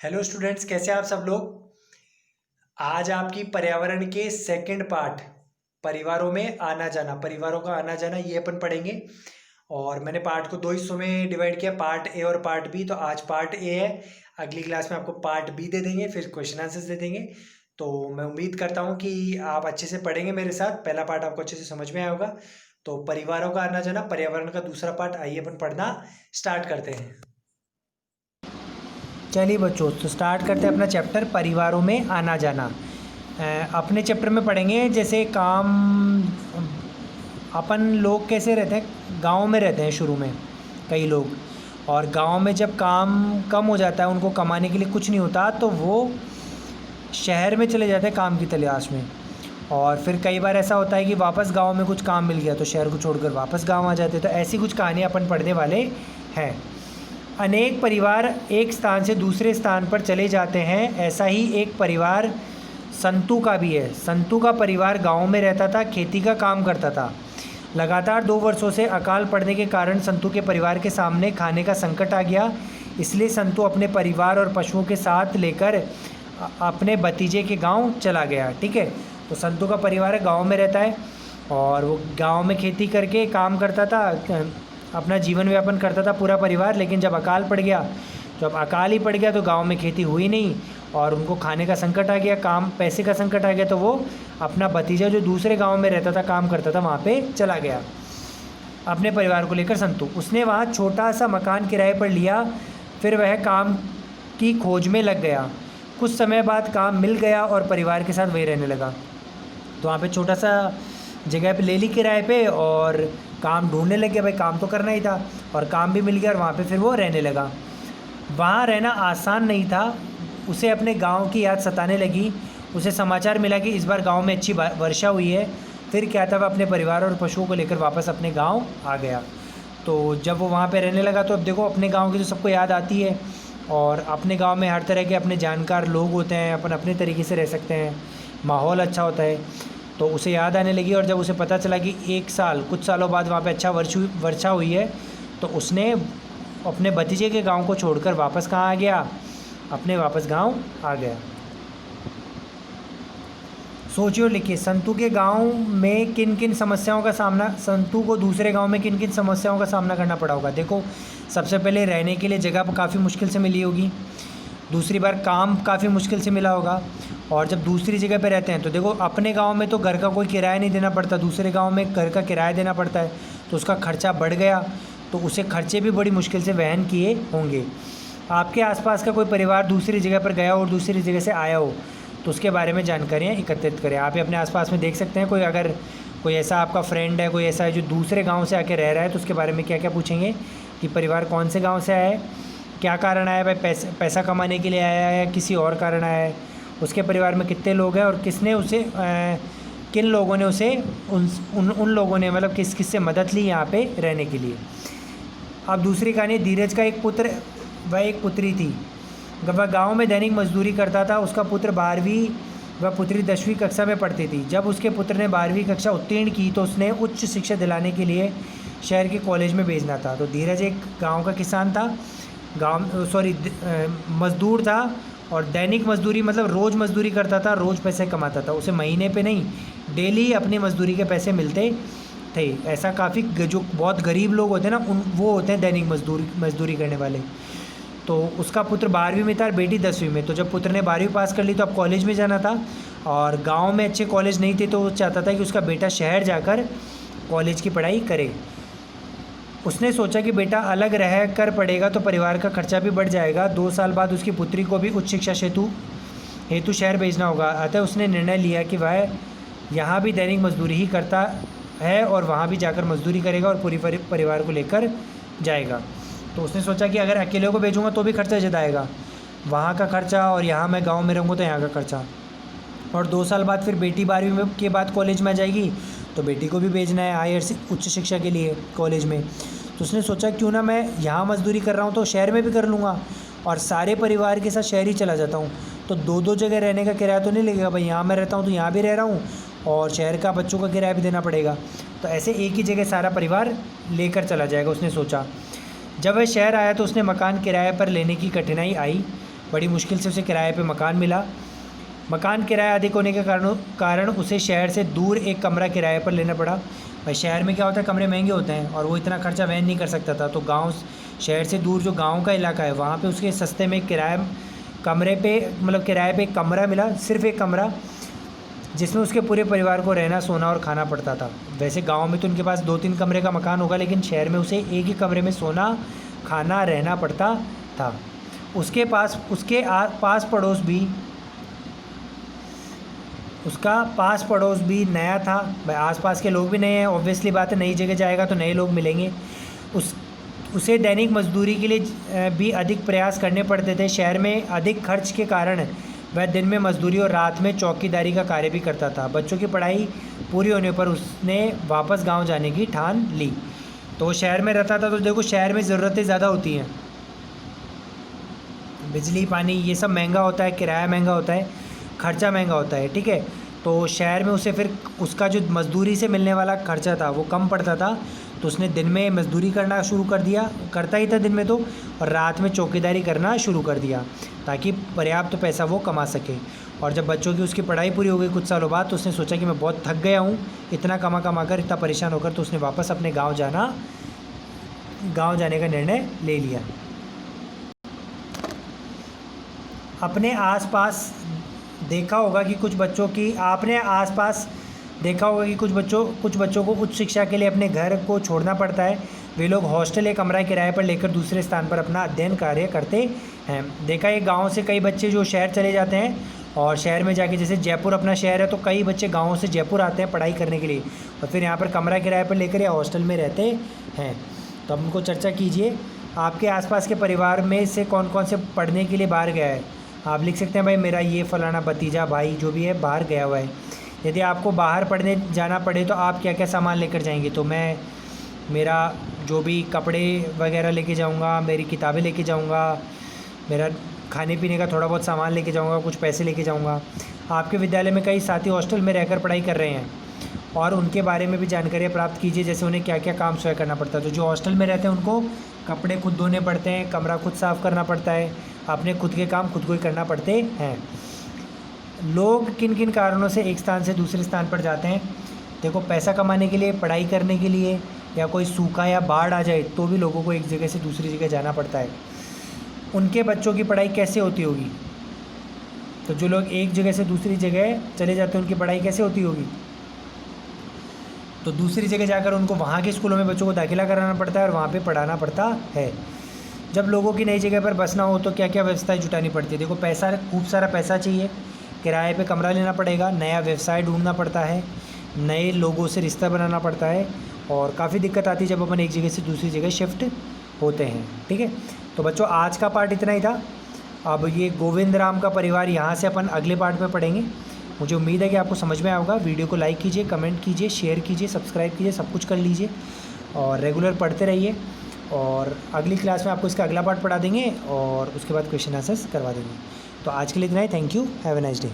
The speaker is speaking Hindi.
हेलो स्टूडेंट्स, कैसे हैं आप सब लोग। आज आपकी पर्यावरण के सेकंड पार्ट परिवारों में आना जाना, परिवारों का आना जाना, ये अपन पढ़ेंगे। और मैंने पार्ट को दो हिस्सों में डिवाइड किया, पार्ट ए और पार्ट बी। तो आज पार्ट ए है, अगली क्लास में आपको पार्ट बी दे देंगे, फिर क्वेश्चन आंसर्स दे देंगे। तो मैं उम्मीद करता हूँ कि आप अच्छे से पढ़ेंगे मेरे साथ। पहला पार्ट आपको अच्छे से समझ में आया होगा। तो परिवारों का आना जाना, पर्यावरण का दूसरा पार्ट, आइए अपन पढ़ना स्टार्ट करते हैं। चलिए बच्चों, तो स्टार्ट करते हैं अपना चैप्टर परिवारों में आना जाना। अपने चैप्टर में पढ़ेंगे जैसे काम, अपन लोग कैसे रहते हैं, गांव में रहते हैं शुरू में कई लोग। और गांव में जब काम कम हो जाता है, उनको कमाने के लिए कुछ नहीं होता, तो वो शहर में चले जाते हैं काम की तलाश में। और फिर कई बार ऐसा होता है कि वापस गांव में कुछ काम मिल गया तो शहर को छोड़कर वापस गांव आ जाते हैं। तो ऐसी कुछ कहानियाँ अपन पढ़ने वाले हैं। अनेक परिवार एक स्थान से दूसरे स्थान पर चले जाते हैं, ऐसा ही एक परिवार संतू का भी है। संतू का परिवार गांव में रहता था, खेती का काम करता था। लगातार 2 वर्षों से अकाल पड़ने के कारण संतू के परिवार के सामने खाने का संकट आ गया। इसलिए संतू अपने परिवार और पशुओं के साथ लेकर अपने भतीजे के गांव चला गया। ठीक है, तो संतू का परिवार गांव में रहता है और वो गांव में खेती करके काम करता था, अपना जीवन यापन करता था पूरा परिवार। लेकिन जब अकाल पड़ गया, जब अकाल ही पड़ गया तो गांव में खेती हुई नहीं और उनको खाने का संकट आ गया, काम पैसे का संकट आ गया। तो वो अपना भतीजा जो दूसरे गांव में रहता था, काम करता था, वहाँ पे चला गया अपने परिवार को लेकर। संतू उसने वहाँ छोटा सा मकान किराए पर लिया। फिर वह काम की खोज में लग गया। कुछ समय बाद काम मिल गया और परिवार के साथ वही रहने लगा। तो वहाँ पे छोटा सा जगह पे ले ली किराए पे और काम ढूंढने लग गया। भाई काम तो करना ही था और काम भी मिल गया और वहाँ पे फिर वो रहने लगा। वहाँ रहना आसान नहीं था, उसे अपने गांव की याद सताने लगी। उसे समाचार मिला कि इस बार गांव में अच्छी वर्षा हुई है। फिर क्या था, वह अपने परिवार और पशुओं को लेकर वापस अपने गांव आ गया। तो जब वो वहाँ पे रहने लगा तो अब देखो, अपने गांव की तो सबको याद आती है और अपने गांव में हर तरह के अपने जानकार लोग होते हैं, अपन अपने तरीके से रह सकते हैं, माहौल अच्छा होता है। तो उसे याद आने लगी और जब उसे पता चला कि कुछ सालों बाद वहाँ पे अच्छा वर्षा हुई है, तो उसने अपने भतीजे के गांव को छोड़कर वापस कहाँ आ गया, अपने वापस गांव आ गया। सोचिए और लिखिए, संतू के गांव में किन किन समस्याओं का सामना, संतू को दूसरे गांव में किन किन समस्याओं का सामना करना पड़ा होगा। देखो, सबसे पहले रहने के लिए जगह काफ़ी मुश्किल से मिली होगी। दूसरी बार काम काफ़ी मुश्किल से मिला होगा। और जब दूसरी जगह पे रहते हैं तो देखो, अपने गांव में तो घर का कोई किराया नहीं देना पड़ता, दूसरे गांव में घर का किराया देना पड़ता है, तो उसका खर्चा बढ़ गया। तो उसे खर्चे भी बड़ी मुश्किल से वहन किए होंगे। आपके आसपास का कोई परिवार दूसरी जगह पर गया और दूसरी जगह से आया हो तो उसके बारे में जानकारियाँ एकत्रित करें। आप अपने आसपास में देख सकते हैं, अगर कोई ऐसा आपका फ्रेंड है, कोई ऐसा है जो दूसरे गाँव से आके रह रहा है, तो उसके बारे में क्या क्या पूछेंगे कि परिवार कौन से गाँव से आया है, क्या कारण आया, भाई पैसा कमाने के लिए आया है या किसी और कारण आया है, उसके परिवार में कितने लोग हैं और किसने उसे किन लोगों ने उसे उन लोगों ने मतलब किस से मदद ली यहाँ पे रहने के लिए। अब दूसरी कहानी, धीरज का एक पुत्र व एक पुत्री थी। वह गांव में दैनिक मजदूरी करता था। उसका पुत्र 12वीं व पुत्री 10वीं कक्षा में पढ़ती थी। जब उसके पुत्र ने 12वीं कक्षा उत्तीर्ण की तो उसने उच्च शिक्षा दिलाने के लिए शहर के कॉलेज में भेजना था। तो धीरज एक गाँव का किसान था, मज़दूर था और दैनिक मजदूरी मतलब रोज़ मजदूरी करता था, रोज़ पैसे कमाता था। उसे महीने पे नहीं, डेली अपनी मजदूरी के पैसे मिलते थे। ऐसा काफ़ी जो बहुत गरीब लोग होते हैं ना, वो होते हैं दैनिक मजदूरी करने वाले। तो उसका पुत्र 12वीं में था, बेटी 10वीं में। तो जब पुत्र ने 12वीं पास कर ली तो अब कॉलेज में जाना था और गाँव में अच्छे कॉलेज नहीं थे, तो वो चाहता था कि उसका बेटा शहर जाकर कॉलेज की पढ़ाई करे। उसने सोचा कि बेटा अलग रह कर पढ़ेगा तो परिवार का खर्चा भी बढ़ जाएगा। 2 साल बाद उसकी पुत्री को भी उच्च शिक्षा हेतु शहर भेजना होगा। अतः उसने निर्णय लिया कि वह यहाँ भी दैनिक मजदूरी ही करता है और वहाँ भी जाकर मजदूरी करेगा और पूरी परिवार को लेकर जाएगा। तो उसने सोचा कि अगर अकेले को भेजूँगा तो भी खर्चा ज़्यादा आएगा, वहाँ का खर्चा, और यहाँ मैं गाँव में रहूँगा तो यहाँ का खर्चा। और 2 साल बाद फिर बेटी 12वीं के बाद कॉलेज में आ जाएगी, तो बेटी को भी भेजना है उच्च शिक्षा के लिए कॉलेज में। तो उसने सोचा क्यों ना मैं यहाँ मजदूरी कर रहा हूँ तो शहर में भी कर लूँगा और सारे परिवार के साथ शहर ही चला जाता हूँ। तो 2 जगह रहने का किराया तो नहीं लगेगा, भाई यहाँ मैं रहता हूँ तो यहाँ भी रह रहा हूँ और शहर का बच्चों का किराया भी देना पड़ेगा। तो ऐसे एक ही जगह सारा परिवार लेकर चला जाएगा, उसने सोचा। जब वह शहर आया तो उसने मकान किराए पर लेने की कठिनाई आई। बड़ी मुश्किल से उसे किराए पे मकान मिला। मकान किराया अधिक होने के कारण उसे शहर से दूर एक कमरा किराए पर लेना पड़ा। भाई शहर में क्या होता है, कमरे महंगे होते हैं और वो इतना खर्चा वहन नहीं कर सकता था, तो गांव शहर से दूर जो गांव का इलाका है वहाँ पे उसके सस्ते में किराए पे एक कमरा मिला, सिर्फ एक कमरा, जिसमें उसके पूरे परिवार को रहना, सोना और खाना पड़ता था। वैसे गांव में तो उनके पास 2-3 कमरे का मकान होगा, लेकिन शहर में उसे एक ही कमरे में सोना, खाना, रहना पड़ता था। उसके पास पड़ोस भी नया था। भाई आसपास के लोग भी नए हैं, ऑब्वियसली बात है, नई जगह जाएगा तो नए लोग मिलेंगे। उसे दैनिक मजदूरी के लिए भी अधिक प्रयास करने पड़ते थे। शहर में अधिक खर्च के कारण वह दिन में मजदूरी और रात में चौकीदारी का कार्य भी करता था। बच्चों की पढ़ाई पूरी होने पर उसने वापस गांव जाने की ठान ली। तो वो शहर में रहता था, तो देखो शहर में ज़रूरतें ज़्यादा होती हैं, बिजली पानी ये सब महंगा होता है, किराया महंगा होता है, खर्चा महंगा होता है, ठीक है। तो शहर में उसे फिर उसका जो मज़दूरी से मिलने वाला खर्चा था वो कम पड़ता था, तो उसने दिन में मज़दूरी करना शुरू कर दिया, करता ही था दिन में तो, और रात में चौकीदारी करना शुरू कर दिया ताकि पर्याप्त पैसा वो कमा सके। और जब बच्चों की उसकी पढ़ाई पूरी हो गई कुछ सालों बाद, तो उसने सोचा कि मैं बहुत थक गया हूँ इतना कमा कर, इतना परेशान होकर, तो उसने वापस अपने गाँव जाने का निर्णय ले लिया। आपने आसपास देखा होगा कि कुछ बच्चों को उच्च शिक्षा के लिए अपने घर को छोड़ना पड़ता है। वे लोग हॉस्टल या कमरा किराए पर लेकर दूसरे स्थान पर अपना अध्ययन कार्य करते हैं। देखा है गांव से कई बच्चे जो शहर चले जाते हैं, और शहर में जाके, जैसे जयपुर अपना शहर है, तो कई बच्चे गाँव से जयपुर आते हैं पढ़ाई करने के लिए, और फिर यहाँ पर कमरा किराए पर लेकर या हॉस्टल में रहते हैं। तो अब उनको चर्चा कीजिए, आपके आसपास के परिवार में से कौन कौन से पढ़ने के लिए बाहर गया है। आप लिख सकते हैं भाई मेरा ये फलाना भतीजा भाई जो भी है बाहर गया हुआ है। यदि आपको बाहर पढ़ने जाना पड़े तो आप क्या क्या सामान लेकर जाएंगे। तो मैं मेरा जो भी कपड़े वगैरह लेके जाऊंगा, मेरी किताबें लेके जाऊंगा, मेरा खाने पीने का थोड़ा बहुत सामान लेके जाऊंगा, कुछ पैसे लेके जाऊंगा। आपके विद्यालय में कई साथी हॉस्टल में रहकर पढ़ाई कर रहे हैं और उनके बारे में भी जानकारी प्राप्त कीजिए, जैसे उन्हें क्या क्या काम स्वयं करना पड़ता है। तो जो हॉस्टल में रहते हैं उनको कपड़े खुद धोने पड़ते हैं, कमरा खुद साफ़ करना पड़ता है, अपने खुद के काम खुद को ही करना पड़ते हैं। लोग किन किन कारणों से एक स्थान से दूसरे स्थान पर जाते हैं। देखो पैसा कमाने के लिए, पढ़ाई करने के लिए, या कोई सूखा या बाढ़ आ जाए तो भी लोगों को एक जगह से दूसरी जगह जाना पड़ता है। उनके बच्चों की पढ़ाई कैसे होती होगी। तो जो लोग एक जगह से दूसरी जगह चले जाते हैं उनकी पढ़ाई कैसे होती होगी। तो दूसरी जगह जाकर उनको वहाँ के स्कूलों में बच्चों को दाखिला कराना पड़ता है और वहाँ पे पढ़ाना पड़ता है। जब लोगों की नई जगह पर बसना हो तो क्या क्या व्यवस्थाएं जुटानी पड़ती है। देखो पैसा, खूब सारा पैसा चाहिए, किराए पे कमरा लेना पड़ेगा, नया व्यवसाय ढूंढना पड़ता है, नए लोगों से रिश्ता बनाना पड़ता है, और काफ़ी दिक्कत आती है जब अपन एक जगह से दूसरी जगह शिफ्ट होते हैं। ठीक है, तो बच्चों आज का पार्ट इतना ही था। अब ये गोविंद राम का परिवार यहाँ से अपन अगले पार्ट में पढ़ेंगे। मुझे उम्मीद है कि आपको समझ में आया होगा। वीडियो को लाइक कीजिए, कमेंट कीजिए, शेयर कीजिए, सब्सक्राइब कीजिए, सब कुछ कर लीजिए और रेगुलर पढ़ते रहिए। और अगली क्लास में आपको इसका अगला पार्ट पढ़ा देंगे और उसके बाद क्वेश्चन आंसर्स करवा देंगे। तो आज के लिए इतना ही। Thank you, have a nice day.